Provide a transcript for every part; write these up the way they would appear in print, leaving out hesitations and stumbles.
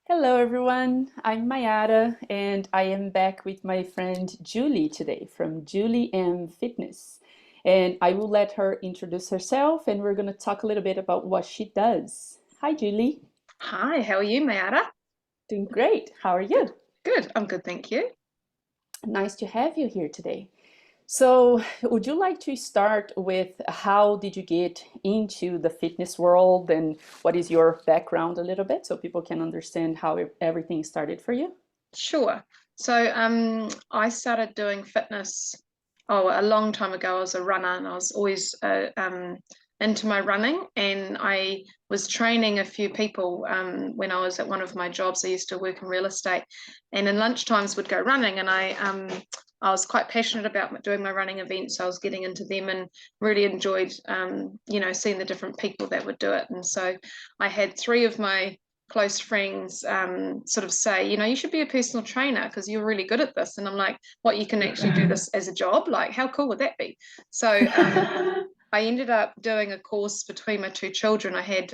Hello everyone, I'm Mayara and I am back with my friend Julie today from Julie M Fitness. And I will let her introduce herself and we're going to talk a little bit about what she does. Hi Julie. Hi, how are you, Mayara? Doing great. How are Good, you? good. I'm good, thank you. Nice to have you here today. So, would you like to start with how did you get into the fitness world and what is your background a little bit so people can understand how everything started for you? Sure. I started doing fitness, a long time ago. I was a runner and I was always into my running. And I was training a few people when I was at one of my jobs. I used to work in real estate, and in lunchtimes would go running. And I was quite passionate about doing my running events. So I was getting into them and really enjoyed, seeing the different people that would do it. And so I had three of my close friends sort of say, you should be a personal trainer because you're really good at this. And I'm like, what, you can actually do this as a job? Like, how cool would that be? So I ended up doing a course between my two children. I had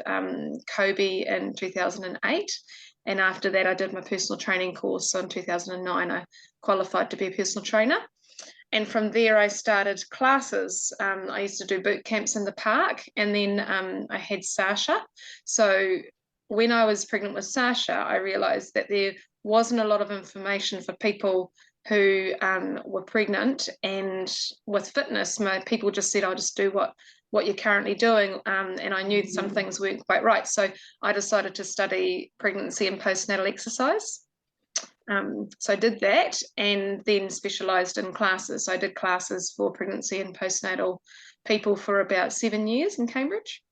Kobe in 2008. And after that, I did my personal training course. So in 2009, I qualified to be a personal trainer. And from there, I started classes. I used to do boot camps in the park, and then I had Sasha. So when I was pregnant with Sasha, I realized that there wasn't a lot of information for people who were pregnant, and with fitness, people just said, "I'll just do what you're currently doing," and I knew some things weren't quite right. So I decided to study pregnancy and postnatal exercise. So I did that and then specialised in classes. So I did classes for pregnancy and postnatal people for about 7 years in Cambridge.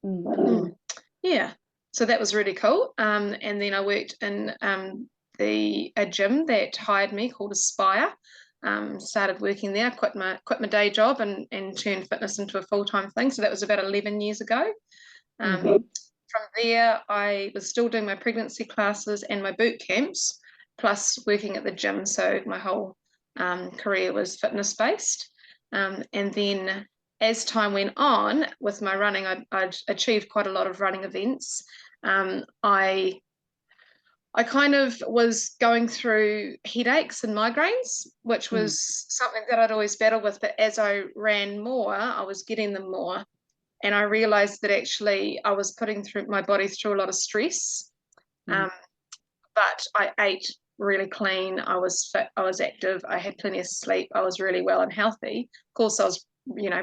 Mm. Mm. Yeah, so that was really cool. And then I worked in a gym that hired me called Aspire. Started working there, quit my day job and turned fitness into a full-time thing. So that was about 11 years ago. Mhm. From there, I was still doing my pregnancy classes and my boot camps, plus working at the gym. So my whole career was fitness based. And then as time went on with my running, I'd achieved quite a lot of running events. I kind of was going through headaches and migraines, which Mm. was something that I'd always battled with. But as I ran more, I was getting them more. And I realized that actually I was putting through my body through a lot of stress. Mm. Um, but I ate really clean. I was fit. I was active. I had plenty of sleep. I was really well and healthy. Of course, I was,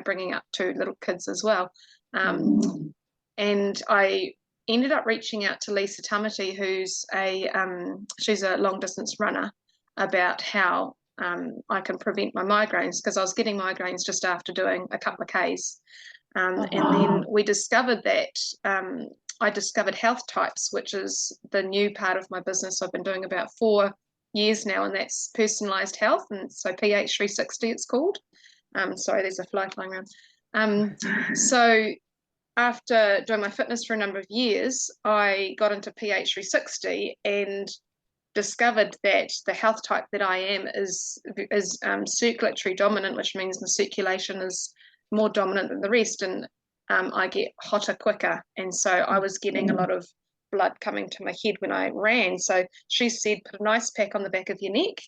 bringing up two little kids as well. Mm. And I ended up reaching out to Lisa Tamati, she's a long distance runner, about how I can prevent my migraines because I was getting migraines just after doing a couple of Ks. And then we discovered that I discovered health types, which is the new part of my business. I've been doing about 4 years now, and that's personalized health. And so PH360, it's called. Sorry, there's a fly flying around. So after doing my fitness for a number of years, I got into PH360 and discovered that the health type that I am is circulatory dominant, which means the circulation is more dominant than the rest, and I get hotter quicker. And so I was getting a lot of blood coming to my head when I ran. So she said, put an ice pack on the back of your neck.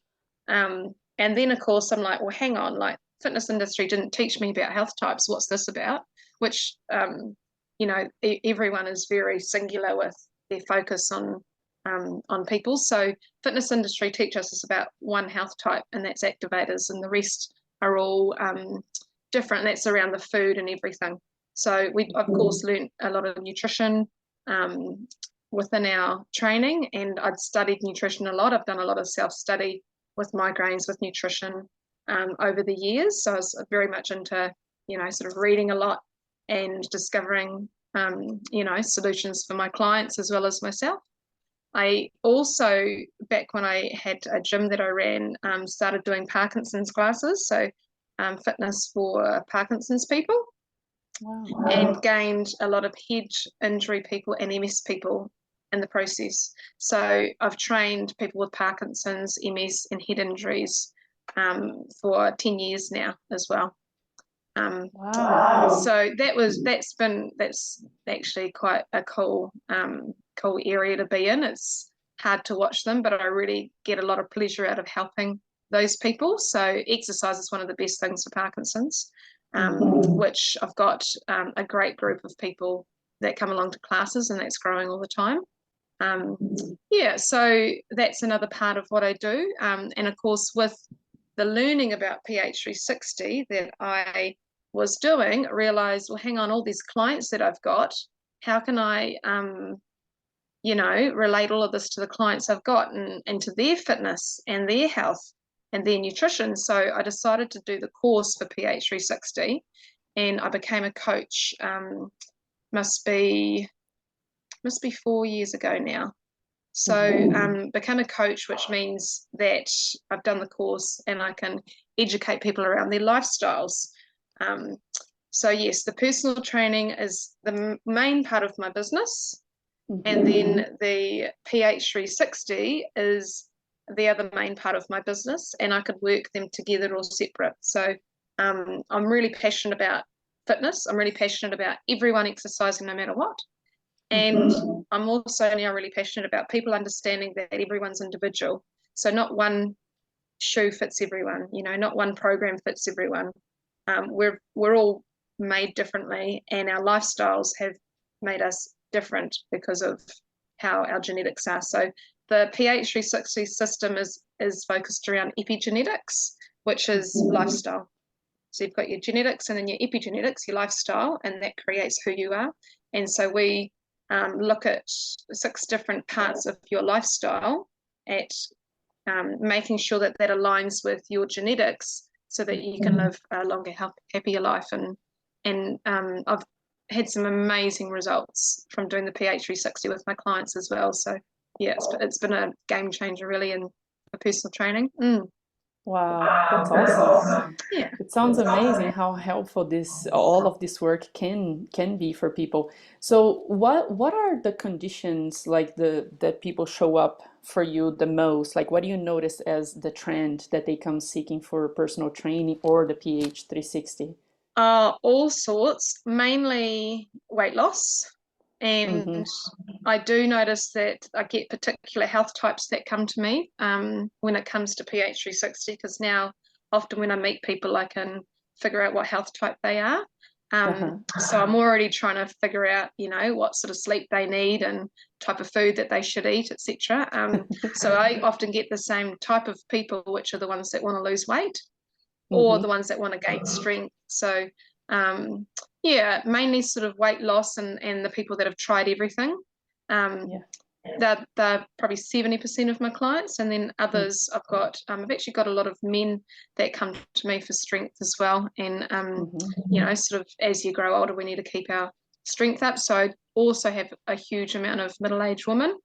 And then, of course, I'm like, well, hang on, like fitness industry didn't teach me about health types. What's this about? Which, everyone is very singular with their focus on people. So fitness industry teaches us about one health type, and that's activators, and the rest are all different. That's around the food and everything. So we, of course, learned a lot of nutrition within our training, and I'd studied nutrition a lot. I've done a lot of self-study with migraines, with nutrition over the years. So I was very much into, sort of reading a lot and discovering, solutions for my clients as well as myself. I also, back when I had a gym that I ran, started doing Parkinson's classes, so fitness for Parkinson's people, Wow. and gained a lot of head injury people and MS people in the process. So I've trained people with Parkinson's, MS, and head injuries for 10 years now as well. Wow. So that's actually quite a cool area to be in. hard to watch them, but I really get a lot of pleasure out of helping those people. So exercise is one of the best things for Parkinson's, which I've got a great group of people that come along to classes, and that's growing all the time. Yeah, so that's another part of what I do. And of course, with the learning about PH360 that I was doing, I realized, well, hang on, all these clients that I've got, how can I, you know, relate all of this to the clients I've got and to their fitness and their health and their nutrition? So I decided to do the course for PH360, and I became a coach. Must be 4 years ago now. So become a coach, which means that I've done the course and I can educate people around their lifestyles. So yes, the personal training is the main part of my business. And then the PH360 is the other main part of my business, and I could work them together or separate. So I'm really passionate about fitness. I'm really passionate about everyone exercising no matter what. And I'm also now really passionate about people understanding that everyone's individual. So not one shoe fits everyone, you know, not one program fits everyone. We're all made differently, and our lifestyles have made us different because of how our genetics are. So the PH360 system is focused around epigenetics, which is lifestyle. So you've got your genetics and then your epigenetics, your lifestyle, and that creates who you are. And so we look at 6 different parts of your lifestyle at making sure that that aligns with your genetics so that you can live a longer, happier life. And I've had some amazing results from doing the PH360 with my clients as well. So yeah, it's been a game changer really in personal training. Wow, that's awesome. Yeah. It sounds amazing how helpful all of this work can be for people. So what are the conditions like that people show up for you the most? Like what do you notice as the trend that they come seeking for personal training or the PH360? All sorts, mainly weight loss. And I do notice that I get particular health types that come to me when it comes to PH360, because now often when I meet people, I can figure out what health type they are. So I'm already trying to figure out, you know, what sort of sleep they need and type of food that they should eat, etc. So I often get the same type of people, which are the ones that want to lose weight or the ones that want to gain strength. So yeah, mainly sort of weight loss and the people that have tried everything. They're probably 70% of my clients, and then others I've actually got a lot of men that come to me for strength as well. And you know, sort of as you grow older, we need to keep our strength up. So I also have a huge amount of middle-aged women.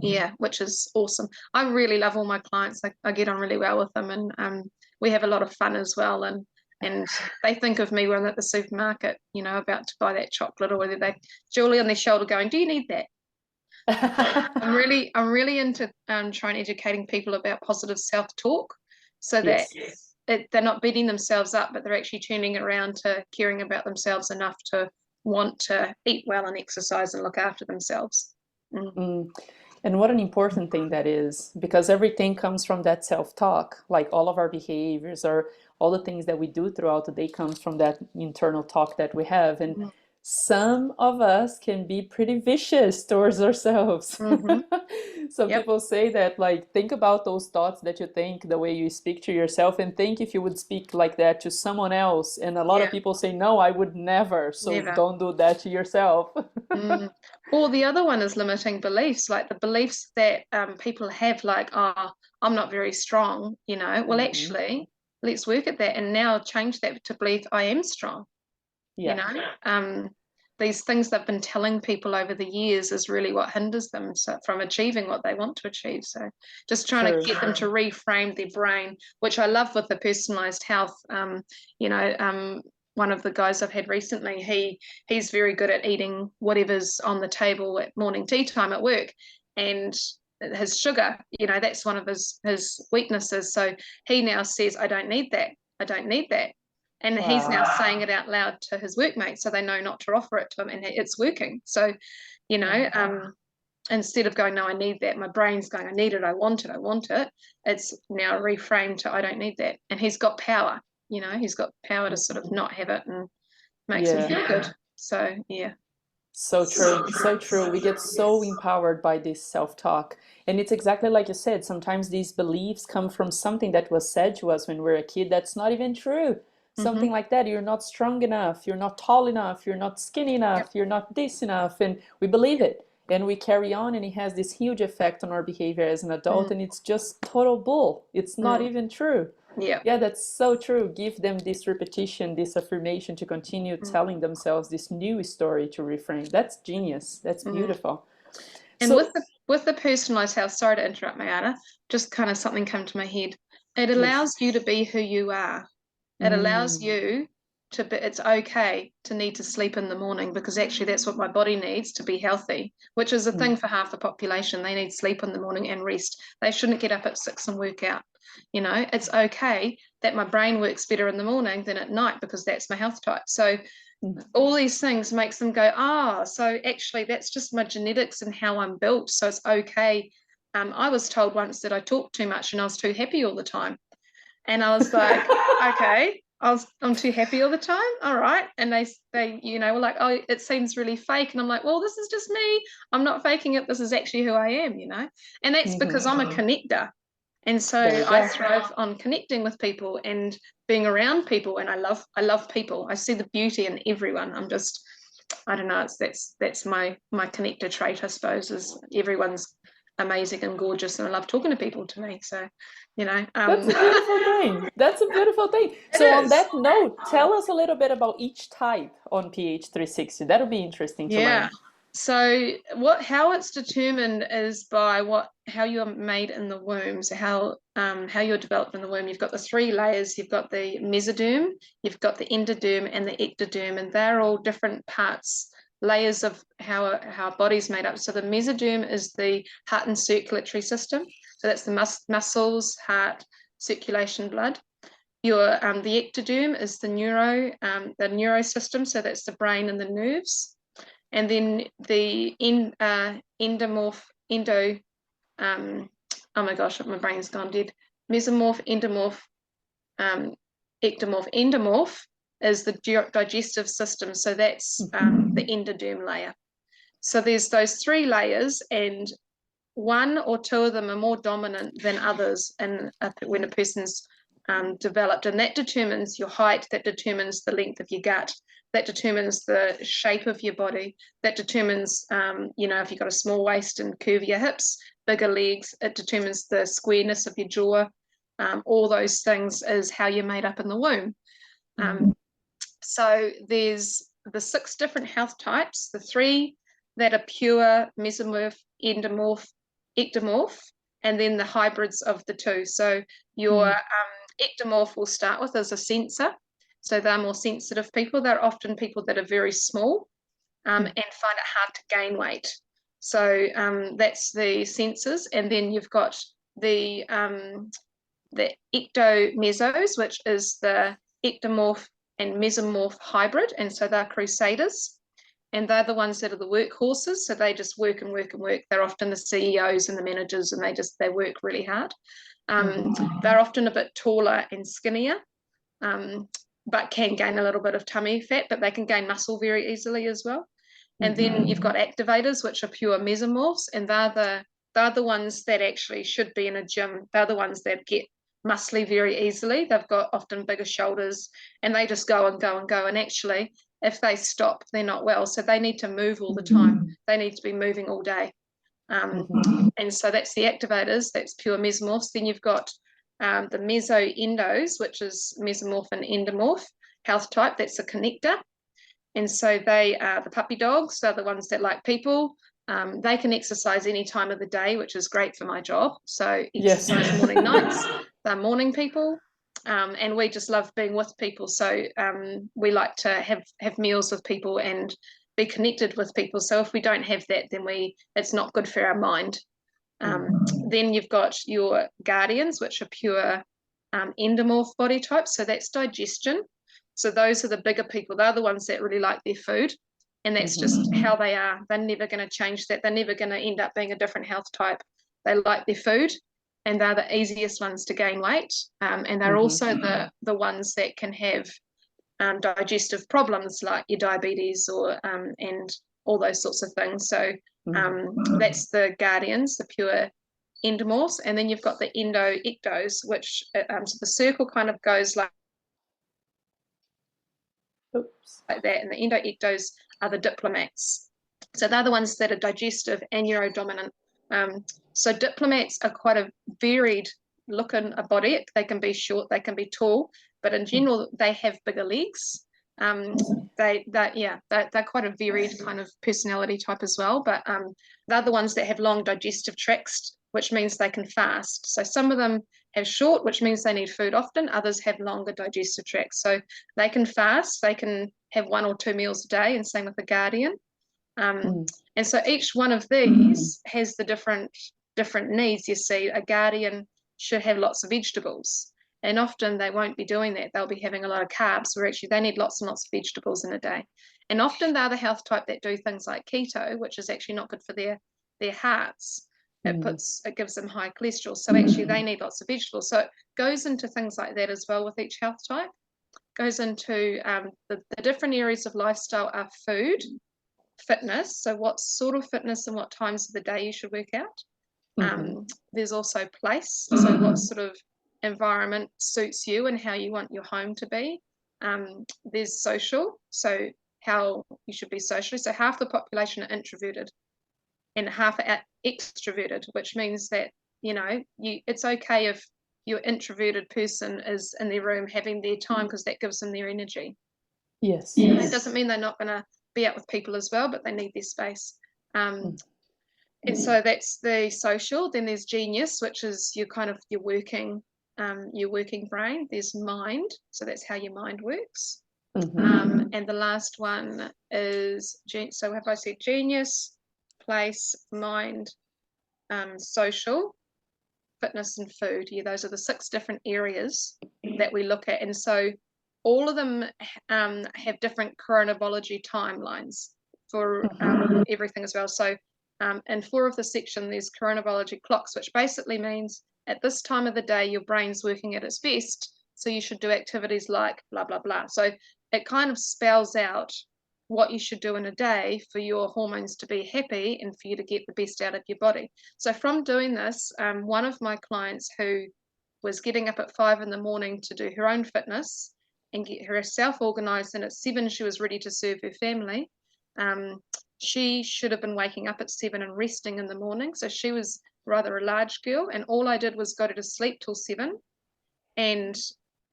Yeah, which is awesome. I really love all my clients. I get on really well with them, and we have a lot of fun as well. And they think of me when I'm at the supermarket, you know, about to buy that chocolate, or whether they Julie on their shoulder going, "Do you need that?" I'm really into trying educating people about positive self-talk, so that they're not beating themselves up, but they're actually turning around to caring about themselves enough to want to eat well and exercise and look after themselves. And what an important thing that is, because everything comes from that self-talk. Like all of our behaviors or all the things that we do throughout the day comes from that internal talk that we have. And some of us can be pretty vicious towards ourselves. So people say that, like, think about those thoughts that you think, the way you speak to yourself, and think if you would speak like that to someone else. And a lot of people say, no, I would never. So don't do that to yourself. Or the other one is limiting beliefs, like the beliefs that people have, like, oh, I'm not very strong, you know. Well, actually, let's work at that and now change that to believe I am strong. You know, these things they've been telling people over the years is really what hinders them from achieving what they want to achieve. So just trying to get them to reframe their brain, which I love with the personalized health. You know, one of the guys I've had recently, he's very good at eating whatever's on the table at morning tea time at work, and his sugar, you know, that's one of his weaknesses. So he now says, I don't need that. I don't need that. And he's now saying it out loud to his workmates, so they know not to offer it to him, and it's working. So, you know, instead of going, no, I need that, my brain's going, I need it, I want it, it's now reframed to, I don't need that. And he's got power, you know, he's got power to sort of not have it, and makes him feel good. So yeah. So true, so true. We get so empowered by this self-talk. And it's exactly like you said, sometimes these beliefs come from something that was said to us when we were a kid that's not even true. Something like that, you're not strong enough, you're not tall enough, you're not skinny enough, Yep. you're not this enough, and we believe it. And we carry on, and it has this huge effect on our behavior as an adult, and it's just total bull. It's not even true. Yeah. Yeah, that's so true. Give them this repetition, this affirmation to continue telling themselves this new story to reframe. That's genius. That's beautiful. And So, with the personalized health, sorry to interrupt, Mayara, just kind of something came to my head. It yes. allows you to be who you are. It allows you to be, it's okay to need to sleep in the morning, because actually that's what my body needs to be healthy, which is a thing for half the population. They need sleep in the morning and rest. They shouldn't get up at 6 and work out. You know, it's okay that my brain works better in the morning than at night, because that's my health type. So all these things makes them go, so actually that's just my genetics and how I'm built. So it's okay. I was told once that I talked too much and I was too happy all the time. And I was like, okay, I'm too happy all the time. All right. And they, you know, were like, oh, it seems really fake. And I'm like, well, this is just me. I'm not faking it. This is actually who I am, you know? And that's because I'm a connector. And so There you I go. thrive on connecting with people and being around people. And I love people. I see the beauty in everyone. I don't know, that's my connector trait, I suppose, is everyone's amazing and gorgeous, and I love talking to people, to me. So, you know, That's a beautiful thing. That's a beautiful thing. it So, on is. that note, tell us a little bit about each type on PH360. That'll be interesting to Yeah. learn. So how it's determined is by how you're made in the womb. So how you're developed in the womb. You've got the 3 layers. You've got the mesoderm, you've got the endoderm, and the ectoderm, and they're all different parts, layers of how our body's made up. So the mesoderm is the heart and circulatory system. So that's the muscles, heart, circulation, blood. The ectoderm is the neuro system. So that's the brain and the nerves. And then the endomorph, oh my gosh, my brain's gone dead. Mesomorph, endomorph, ectomorph. Endomorph is the digestive system. So that's the endoderm layer. So there's those 3 layers, and 1 or 2 of them are more dominant than others, and when a person's developed, and that determines your height, that determines the length of your gut, that determines the shape of your body, that determines, you know, if you've got a small waist and curvier hips, bigger legs, it determines the squareness of your jaw. All those things is how you're made up in the womb. So there's the 6 different health types, the 3 that are pure mesomorph, endomorph, ectomorph, and then the hybrids of the 2. So your ectomorph will start with as a sensor. So they're more sensitive people. They're often people that are very small and find it hard to gain weight. So that's the sensors. And then you've got the ectomesos, which is the ectomorph and mesomorph hybrid. And so they're crusaders. And they're the ones that are the workhorses. So they just work and work and work. They're often the CEOs and the managers, and they work really hard. They're often a bit taller and skinnier, but can gain a little bit of tummy fat, but they can gain muscle very easily as well. And then you've got activators, which are pure mesomorphs, and they're the ones that actually should be in a gym. They're the ones that get muscly very easily. They've got often bigger shoulders, and they just go and go and go. And actually, if they stop, they're not well. So they need to move all the time. They need to be moving all day. And so that's the activators, that's pure mesomorphs. Then you've got the mesoendos, which is mesomorph and endomorph health type. That's a connector. And so they are the puppy dogs. They're the ones that like people. They can exercise any time of the day, which is great for my job. So exercise morning, nights. They're morning people. And we just love being with people. So we like to have meals with people and be connected with people. So if we don't have that, then it's not good for our mind. Then you've got your guardians, which are pure endomorph body types. So that's digestion. So those are the bigger people. They're the ones that really like their food. and that's just how they are. They're never going to change that. They're never going to end up being a different health type. They like their food, and they're the easiest ones to gain weight, and they're also the ones that can have digestive problems like your diabetes or and all those sorts of things. So that's the guardians, the pure endomorphs, and then you've got the endo-ectos, which so the circle kind of goes like that, and the endo-ectos are the diplomats. So they're the ones that are digestive and neurodominant. So diplomats are quite a varied look in a body. They can be short, they can be tall, but in general they have bigger legs. They're quite a varied kind of personality type as well, but they're the ones that have long digestive tracts, which means they can fast. So some of them have short, which means they need food often. Others have longer digestive tracts, so they can fast. They can have 1 or 2 meals a day, and same with the guardian. And so each one of these has the different needs. You see, a guardian should have lots of vegetables, and often they won't be doing that. They'll be having a lot of carbs, where actually they need lots and lots of vegetables in a day. And often they're the health type that do things like keto, which is actually not good for their hearts. It gives them high cholesterol. So actually they need lots of vegetables. So it goes into things like that as well with each health type. Goes into the different areas of lifestyle are food, fitness. So what sort of fitness and what times of the day you should work out. There's also place. So what sort of environment suits you and how you want your home to be. There's social. So how you should be socially. So half the population are introverted and half are extroverted, which means that, you know, it's okay if your introverted person is in their room having their time, because that gives them their energy. Yes. It doesn't mean they're not going to be out with people as well, but they need their space. And so that's the social. Then there's genius, which is your working brain. There's mind, so that's how your mind works. And the last one is, so have I said genius, place, mind, social, fitness, and food? Yeah, those are the 6 different areas that we look at. And so all of them have different chronobiology timelines for everything as well. So in 4 of the section, there's chronobiology clocks, which basically means at this time of the day, your brain's working at its best. So you should do activities like blah, blah, blah. So it kind of spells out what you should do in a day for your hormones to be happy and for you to get the best out of your body. So from doing this, one of my clients who was getting up at 5 in the morning to do her own fitness and get herself organized, and at 7 she was ready to serve her family. She should have been waking up at 7 and resting in the morning. So she was rather a large girl, and all I did was go to sleep till 7 and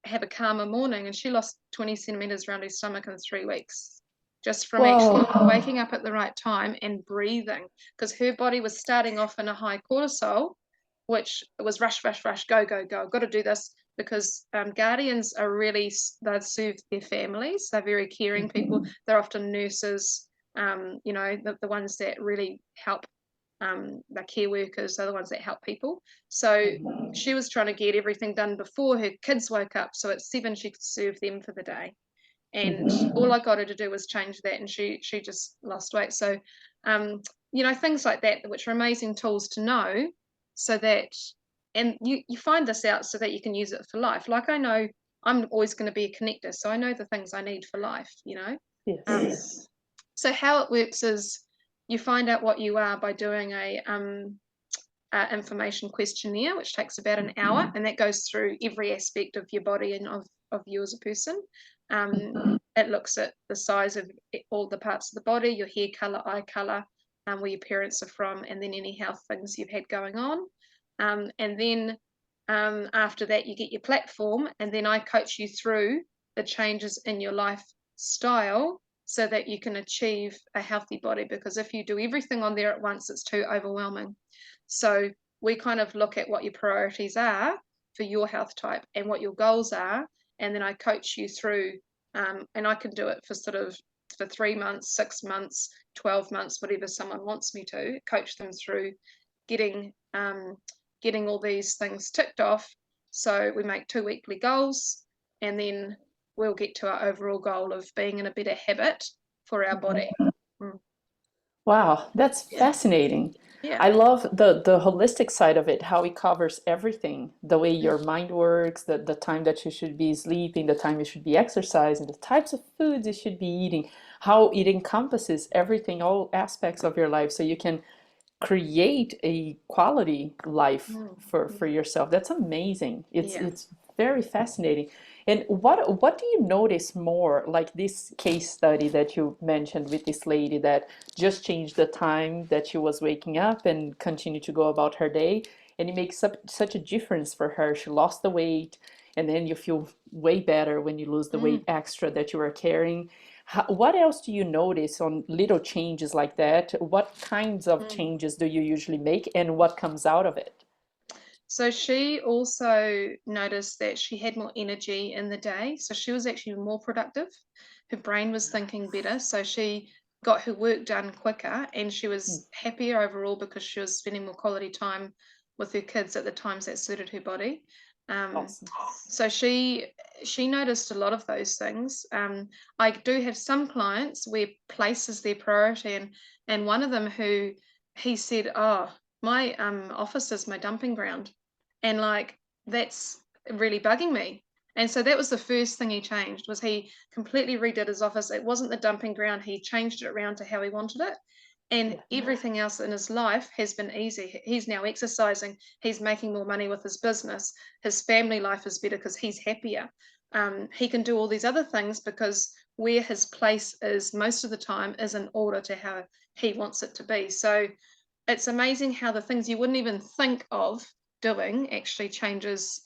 have a calmer morning, and she lost 20 centimeters around her stomach in 3 weeks, just from actually waking up at the right time and breathing, because her body was starting off in a high cortisol, which was rush, rush, rush, go, go, go, I've got to do this, because guardians are really, they serve their families. They're very caring people. They're often nurses, you know, the ones that really help. The care workers are the ones that help people. So she was trying to get everything done before her kids woke up, so at 7 she could serve them for the day. And all I got her to do was change that, and she just lost weight. So you know, things like that, which are amazing tools to know, so that, and you find this out so that you can use it for life. Like, I know I'm always going to be a connector, so I know the things I need for life, you know. Yes. So how it works is you find out what you are by doing a information questionnaire, which takes about an hour, and that goes through every aspect of your body and of you as a person. It looks at the size of all the parts of the body, your hair color, eye color, where your parents are from, and then any health things you've had going on. And then after that, you get your platform, and then I coach you through the changes in your lifestyle so that you can achieve a healthy body, because if you do everything on there at once, it's too overwhelming. So we kind of look at what your priorities are for your health type and what your goals are, and then I coach you through, and I can do it for for 3 months, 6 months, 12 months, whatever someone wants me to, coach them through getting all these things ticked off. So we make 2 weekly goals, and then we'll get to our overall goal of being in a better habit for our body. Wow, that's Yeah. fascinating. Yeah. I love the holistic side of it, how it covers everything, the way Mm, your mind works, the time that you should be sleeping, the time you should be exercising, the types of foods you should be eating, how it encompasses everything, all aspects of your life, so you can create a quality life mm, for mm. yourself. That's amazing. It's Yeah. it's very fascinating. And what do you notice more, like this case study that you mentioned with this lady that just changed the time that she was waking up and continued to go about her day, and it makes such a difference for her. She lost the weight, and then you feel way better when you lose the Mm, weight extra that you are carrying. What else do you notice on little changes like that? What kinds of mm. changes do you usually make, and what comes out of it? So she also noticed that she had more energy in the day. So she was actually more productive. Her brain was thinking better. So she got her work done quicker and she Hmm, was happier overall because she was spending more quality time with her kids at the times that suited her body. Um, awesome. so she noticed a lot of those things. I do have some clients where place is their priority, and one of them who he said, "Oh, my office is my dumping ground," and like that's really bugging me. And so that was the first thing he changed, was he completely redid his office. It wasn't the dumping ground, he changed it around to how he wanted it, and Yeah. everything else in his life has been easy. He's now exercising, he's making more money with his business, his family life is better because he's happier. He can do all these other things because where his place is most of the time is in order to how he wants it to be. So it's amazing how the things you wouldn't even think of doing actually changes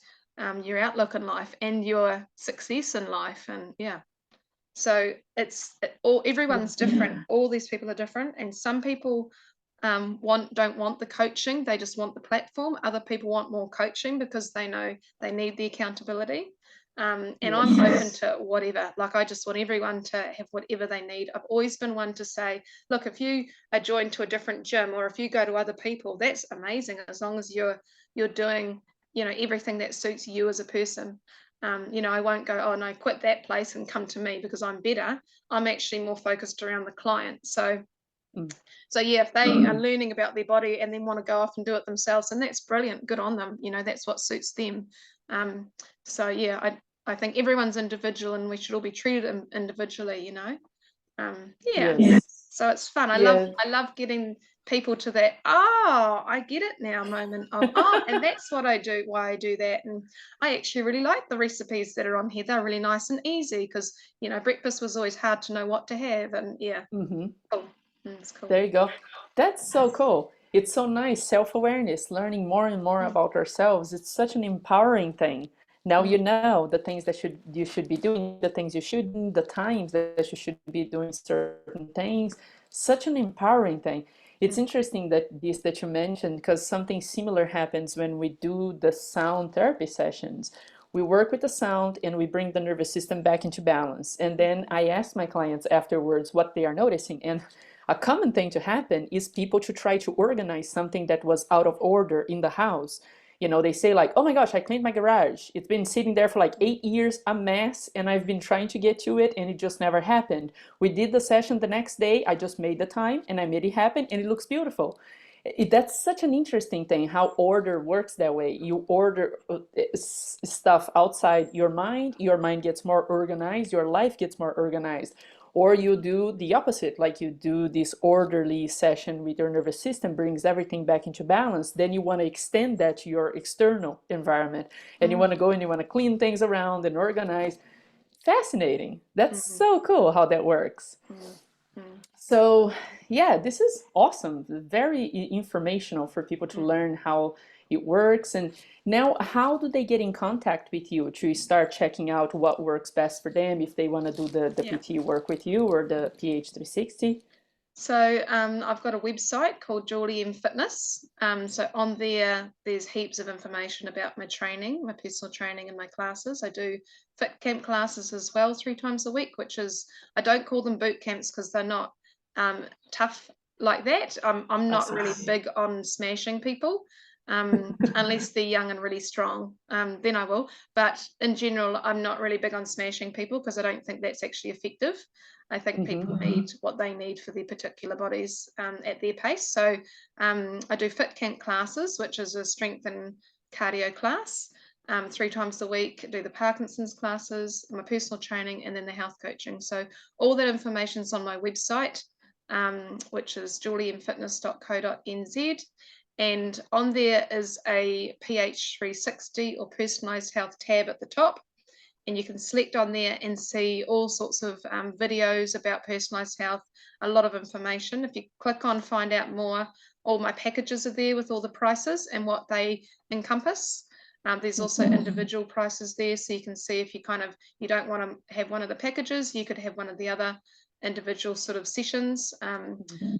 your outlook in life and your success in life. And yeah, so all Yeah. everyone's different. All these people are different, and some people don't want the coaching; they just want the platform. Other people want more coaching because they know they need the accountability. And I'm open Yes. to whatever. Like I just want everyone to have whatever they need. I've always been one to say, look, if you are joined to a different gym or if you go to other people, that's amazing as long as you're doing everything that suits you as a person. I won't go, oh no, quit that place and come to me because I'm better. I'm actually more focused around the client. Mm. So yeah, if they are learning about their body and then want to go off and do it themselves, and that's brilliant, good on them. That's what suits them. Um, so yeah, I think everyone's individual and we should all be treated individually. Yeah. Yes. So it's fun. I love Yeah. I love getting people to that, oh, I get it now moment of, oh, and that's what I do, why I do that. And I actually really like the recipes that are on here. They're really nice and easy because breakfast was always hard to know what to have. And yeah, Hmm. cool. It's cool. There you go. That's so cool. It's so nice. Self-awareness, learning more and more Mm, about ourselves. It's such an empowering thing. Now you mm, know the things that you should be doing, the things you shouldn't, the times that you should be doing certain things. Such an empowering thing. It's mm, interesting that you mentioned, because something similar happens when we do the sound therapy sessions. We work with the sound and we bring the nervous system back into balance. And then I ask my clients afterwards what they are noticing. And a common thing to happen is people to try to organize something that was out of order in the house. They say like, oh my gosh, I cleaned my garage. It's been sitting there for like mm, 8 years, a mess, and I've been trying to get to it and it just never happened. We did the session the next day. I just made the time and I made it happen and it looks beautiful. That's such an interesting thing, how order works that way. You order stuff outside your mind gets more organized, your life gets more organized. Or you do the opposite, like you do this orderly session with your nervous system, brings everything back into balance. Then you want to extend that to your external environment, and you mm, want to go and you want to clean things around and organize. Fascinating. That's mm, so cool how that works. mm, mm, So, yeah, this is awesome. Very informational for people to mm. learn how it works. And now, how do they get in contact with you to start checking out what works best for them if they want to do the Yeah. PT work with you or the PH360? So I've got a website called Geordie M Fitness. So on there, there's heaps of information about my training, my personal training, and my classes. I do fit camp classes as well 3 times a week, which is, I don't call them boot camps because they're not tough like that. I'm not Awesome. really big on smashing people. Unless they're young and really strong, then I will. But in general, I'm not really big on smashing people because I don't think that's actually effective. I think people Mm-hmm. need what they need for their particular bodies at their pace. So I do fit camp classes, which is a strength and cardio class. 3 times a week, do the Parkinson's classes, my personal training, and then the health coaching. So all that information is on my website, which is juliemfitness.co.nz. And on there is a PH360 or personalized health tab at the top. And you can select on there and see all sorts of videos about personalized health, a lot of information. If you click on find out more, all my packages are there with all the prices and what they encompass. There's also individual prices there, so you can see if you don't want to have one of the packages, you could have one of the other individual sort of sessions.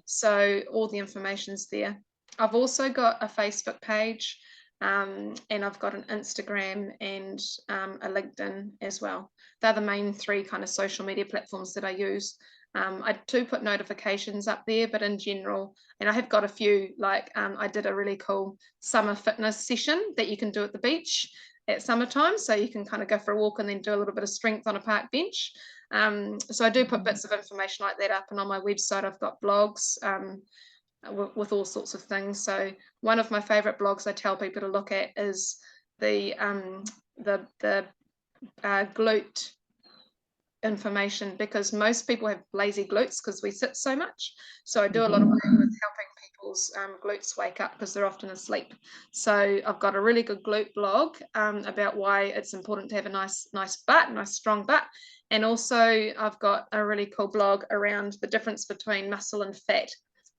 So all the information's there. I've also got a Facebook page, and I've got an Instagram and a LinkedIn as well. They're the main 3 kind of social media platforms that I use. I do put notifications up there, but in general, and I have got a few, like I did a really cool summer fitness session that you can do at the beach at summertime. So you can kind of go for a walk and then do a little bit of strength on a park bench. So I do put bits of information like that up, and on my website, I've got blogs with all sorts of things. So one of my favorite blogs I tell people to look at is the glute information, because most people have lazy glutes because we sit so much. So I do a lot of work with helping people's glutes wake up because they're often asleep. So I've got a really good glute blog about why it's important to have a nice butt, nice strong butt. And also I've got a really cool blog around the difference between muscle and fat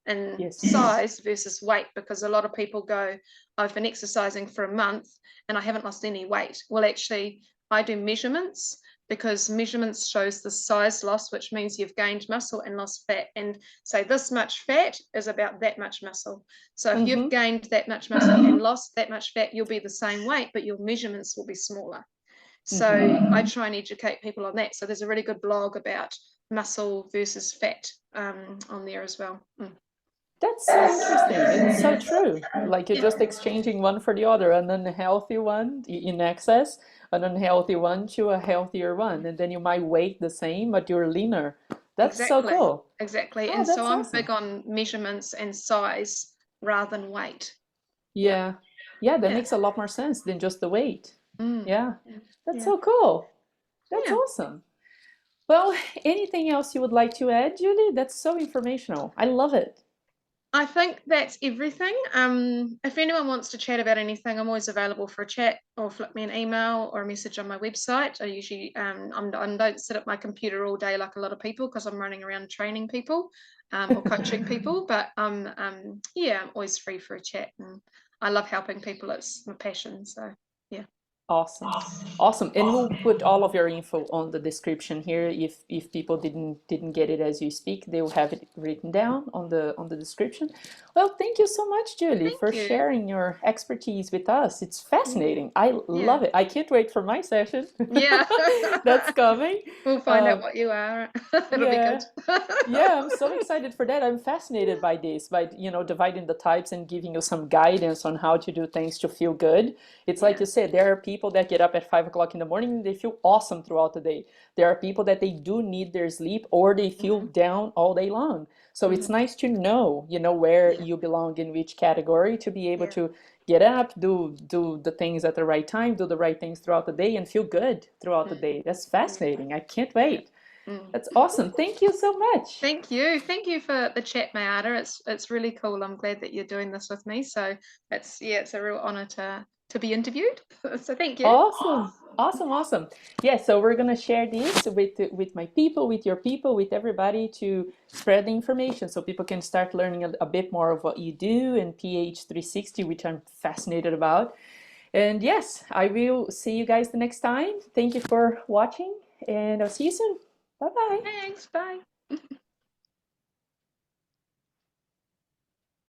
and size versus weight, because a lot of people go, I've been exercising for a month and I haven't lost any weight. Well, actually, I do measurements, because measurements shows the size loss, which means you've gained muscle and lost fat. And say this much fat is about that much muscle. So if you've gained that much muscle and lost that much fat, you'll be the same weight, but your measurements will be smaller. So I try and educate people on that. So there's a really good blog about muscle versus fat on there as well. That's so interesting. It's so true. Like you're just exchanging one for the other, an unhealthy one in excess, an unhealthy one to a healthier one. And then you might weight the same, but you're leaner. That's so cool. Exactly. Oh, And so that's I'm awesome. big on measurements and size rather than weight. Yeah. Yeah, that Yeah. makes a lot more sense than just the weight. Yeah. That's Yeah. so cool. That's Yeah. awesome. Well, anything else you would like to add, Julie? That's so informational. I love it. I think that's everything. If anyone wants to chat about anything, I'm always available for a chat, or flick me an email or a message on my website. I usually I don't sit at my computer all day like a lot of people, because I'm running around training people or coaching people. But yeah, I'm always free for a chat, and I love helping people. It's my passion. So yeah. Awesome. Awesome. And we'll put all of your info on the description here. If people didn't get it as you speak, they will have it written down on the description. Well, thank you so much, Julie, for Thank you. sharing your expertise with us. It's fascinating. I Yeah. love it. I can't wait for my session. Yeah. That's coming. We'll find out what you are. It'll be good. Yeah. Yeah, I'm so excited for that. I'm fascinated by this, by, dividing the types and giving you some guidance on how to do things to feel good. It's like you said, there are people that get up at 5 o'clock in the morning and they feel awesome throughout the day. There are people that they do need their sleep or they feel down all day long. So it's nice to know, where you belong in which category, to be able Yeah. to get up, do the things at the right time, do the right things throughout the day and feel good throughout the day. That's fascinating. I can't Yeah. wait. That's awesome. Thank you so much. Thank you. Thank you for the chat, Mayara. It's really cool. I'm glad that you're doing this with me. So it's a real honor to be interviewed. So thank you. Awesome. Awesome, awesome. Yeah, so we're gonna share this with my people, with your people, with everybody to spread the information so people can start learning a bit more of what you do in PH360, which I'm fascinated about. And yes, I will see you guys the next time. Thank you for watching, and I'll see you soon. Bye bye. Thanks. Bye.